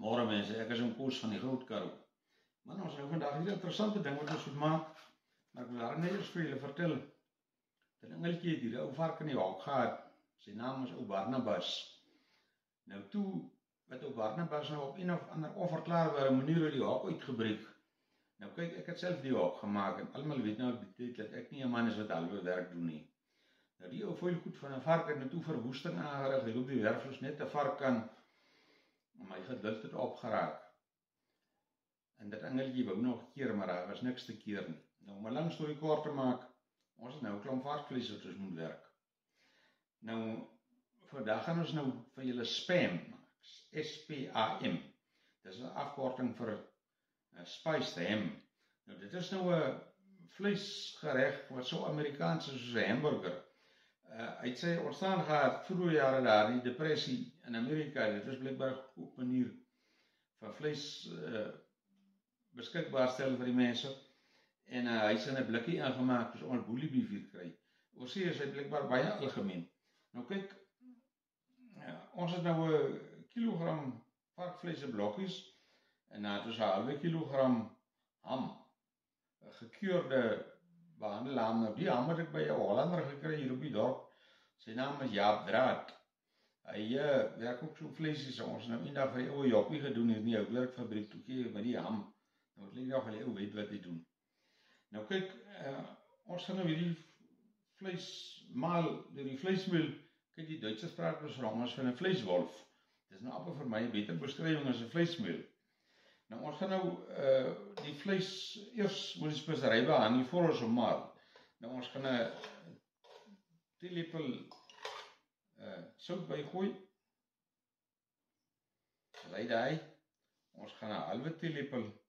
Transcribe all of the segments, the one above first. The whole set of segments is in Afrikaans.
Môre mense, ek is in Koos van die Grootkaroo. Man, ons nou vandag hier 'n interessante ding wat ons moet maak. Maar ek wil daar net eers vir julle vertel. Dat engeltjie het hier 'n ou vark in die hok gehad. Sy naam is ou Barnabas. Nou toe wat ou Barnabas nou op een of ander onverklaarbare manier uit die hok uitgebreek. Nou kyk, ek het self die hok gemaak en almal weet nou dat ek nie 'n man is wat halwe werk doen nie. Nou die ou vuilgoed van 'n vark het nou toe verwoesting aangerig. Hy loop die werf soos net 'n vark kan. Maar hy geduld het opgeraak. En dat engeltjie wou nog keer, maar daar was niks te keer nie. Nou om 'n lang storie kort te maak, ons het nou 'n klomp varkvleis wat ons moet werk. Nou vandag gaan ons nou vir julle spam maak. SPAM. Dis 'n afkorting vir spiced ham. Nou dit is nou 'n vleisgereg wat so Amerikaans is soos 'n hamburger. Hy het sy ontstaan gehad vroeë jare daar in die depressie in Amerika. Dit is blijkbaar 'n goeie manier van vleis beskikbaar stel vir die mense. En hy is in 'n blikkie ingemaak soos ons boelie beef hier kry. Oorsee is hy blijkbaar baie algemeen. Nou kyk, ons het nou 'n kilogram varkvleis in blokkies en dan het ons 'n halwe kilogram ham, 'n gekeurde behandelde ham. Nou die ham het ek by 'n Hollander gekry hier op die dorp. Sy naam is Jaap Draad. Hy werk ook so vleisies. Ons nou eendag vir die ouwe Joppie gedoen hier in die houtwerkfabriek toe met die ham. Nou het lyk nog al die ou weet wat hy doen. Nou kyk, ons gaan nou hierdie vleis maal deur die vleismeel. Kyk, die Duitse spraakbeschrijving is van 'n vleiswolf. Dit is nou amper vir my 'n beter beskrywing as 'n vleismeel. Nou ons gaan nou die vleis eers met die spesery behandel voor ons hom maal. Nou ons gaan 'n teelepel sout bygooi. Lei daai. Ons gaan 'n halwe teelepel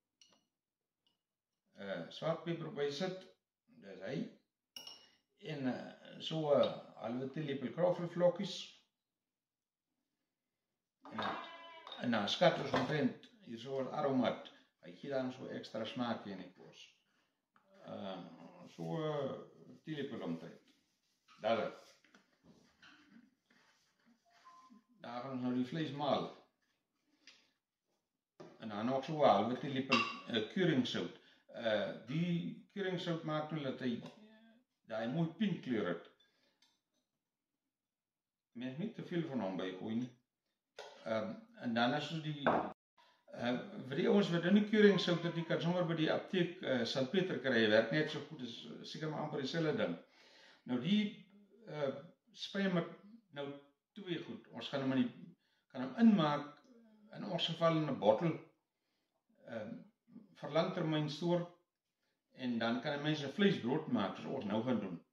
swartpeper bysit. Dis hy. En so 'n halwe teelepel knoflookvlokkies. En dan skat ons omtrent hier so 'n aromaat. Hy gee dan so ekstra smaak in die kos. So 'n teelepel omtrent. Daar gaan ons nou die vleis maal. En dan nog so 'n halwe teelepel keuringssout. Die keuringssout maak nou dat hy daai mooi pink kleur het. Mens nie te veel van hom bygooi nie. En dan is so die vir die ouens wat nie keuringssout het, die kan sommer by die apteek salpeter kry. Werk net so goed, is seker maar amper dieselfde ding. Nou die spam het nou twee goed. Ons gaan hom inmaak in ons geval in 'n bottel vir langtermyn stoor en dan kan 'n mens 'n vleisbrood maak soos ons nou gaan doen.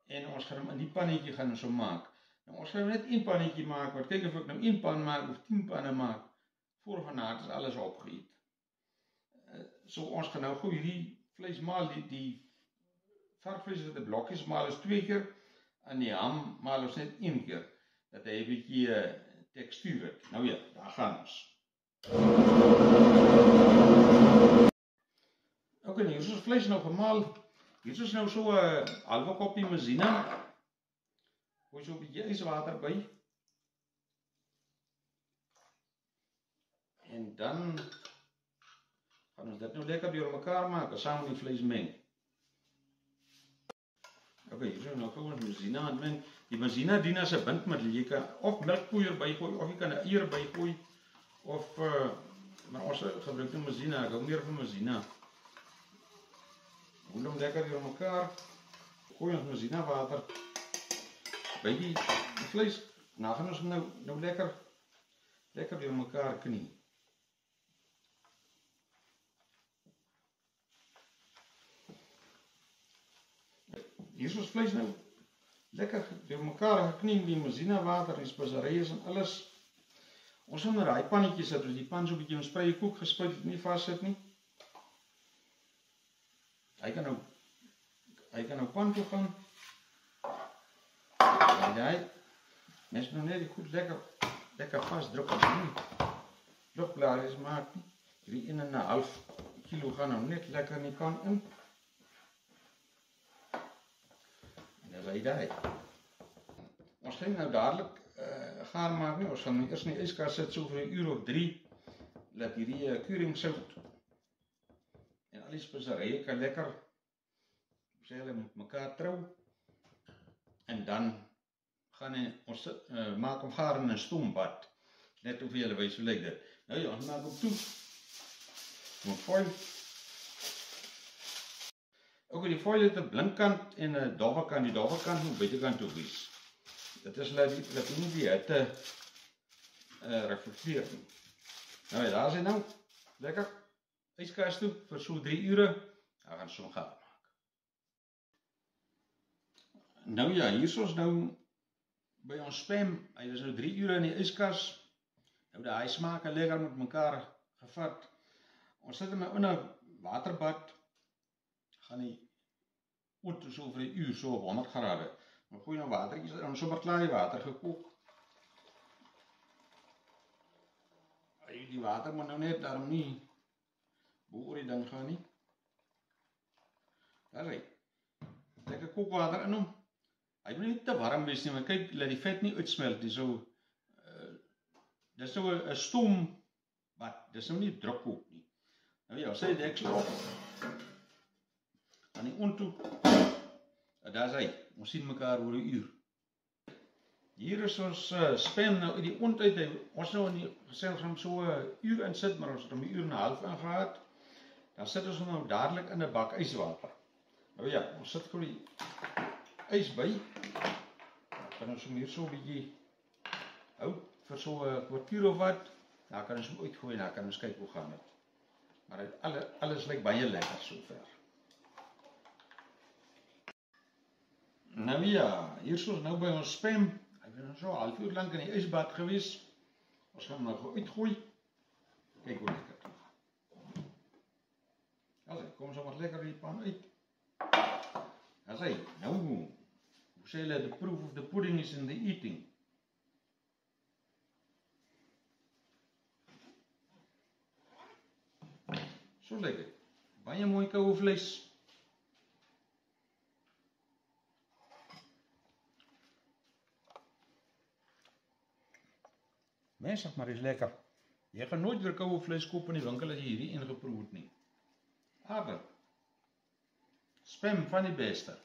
En ons gaan hom in die pannetjie gaan ons hom maak. Nou ons gaan net een pannetjie maak, want kyk of ek nou een pan maak of 10 panne maak, voor vanaand is alles opgeëet. So ons gaan nou gou hierdie vleis maal, die varkvleis wat in blokkies maal is 2 keer, en die ham maal ons net 1 keer, dat hy 'n bietjie tekstuur het. Nou ja, daar gaan ons. Ok, hier is ons vleis nou gemaal. Hier is nou so 'n halwe koppie mazina. Gooi so 'n bietjie yswater by. En dan gaan ons dit nou lekker deur mekaar maak, saam met die vleis meng. Ok, hier is nou gou ons mazina aanmeng. Die mazina dien as 'n bindmiddel. Jy kan of melkpoeier bygooi, of jy kan 'n eier bygooi, of maar ons gebruik nou mazina, ek hou meer van mazina. Gooi hom lekker deur mekaar. Gooi ons mazina water by die vleis. Nou gaan ons nou lekker deur mekaar knie. Hier is ons vleis nou lekker deur mekaar geknie, die mazina water, die speseries en alles. Ons gaan na daai pannetjie sit, ons die pan so 'n bietjie in spreie koek gespuit het, nie vassit nie. Hy kan nou pan toe gaan. En daai mens moet net goed lekker vasdruk as nie lugblaadjies maak nie. Hierdie 1,5 kilo gaan nou net lekker in die kan in. En dan lê daai. Ons gaan nou dadelik gaar maak nie. Ons gaan hom eers in die yskas sit so vir 'n uur of 3. Laat hierdie kuringsout en al die speserye kan lekker sê hulle met mekaar trou. En dan gaan ons maak hom gaar in 'n stoombad. Net of julle wys hoe lyk dit. Nou ja, ons maak hom toe. Met foil. Ook die foil het 'n blinkkant en 'n dowwe kant. Die dowwe kant moet buitekant toe wees. Dit is laat nie die hitte reflekteer nie. Nou ja, daar is hy nou. Lekker. Yskas toe vir so 3 ure. Dan gaan ons hom gaar maak. Nou ja, hier is ons nou by ons spam. Hy is nou 3 ure in die yskas. Nou daai smaak lekker met mekaar gevat. Ons sit hom in 'n waterbad. Gaan die oond so vir 'n uur so op 100 grade. Dan gooi nou watertjies in, sommer klaar die water gekook. Die water moet nou net daarom nie bo oor die ding gaan nie. Daar is hy. Lekker kookwater in hom. Hy moet nie te warm wees nie, maar kyk, laat die vet nie uitsmelt nie. So, dis nou 'n stoombad, dis nou nie drukkook nie. Nou ja, sy deksel op. Aan die oond toe. Daar is hy. Ons sien mekaar oor 'n uur. Hier is ons spam nou uit die oond uit. Ons nou in die gesels gaan so 'n uur in sit, maar ons het om 'n uur en 'n half ingehad. Dan sit ons hom nou dadelik in 'n bak yswater. Nou ja, ons sit gou die ys by. Dan kan ons hom hier so 'n bietjie hou vir so 'n kwartier of wat. Dan kan ons hom uitgooi en dan kan ons kyk hoe gaan dit. Maar alles lyk baie lekker sover. Nou ja, hier is ons nou by ons spam. Hy was nou so 'n halfuur lank in die ysbad gewees. Ons gaan hom nou gou uitgooi. Kyk hoe lekker dit gaan. Alsie, kom sommer lekker die pan uit. As hy, nou, hoe sê hulle, the proof of the pudding is in the eating. So lyk dit. Baie mooi koue vleis. Mense, maar is lekker. Jy gaan nooit weer koue vleis koop in die winkel as jy hierdie ingeproe het nie. Maar spam van die beste.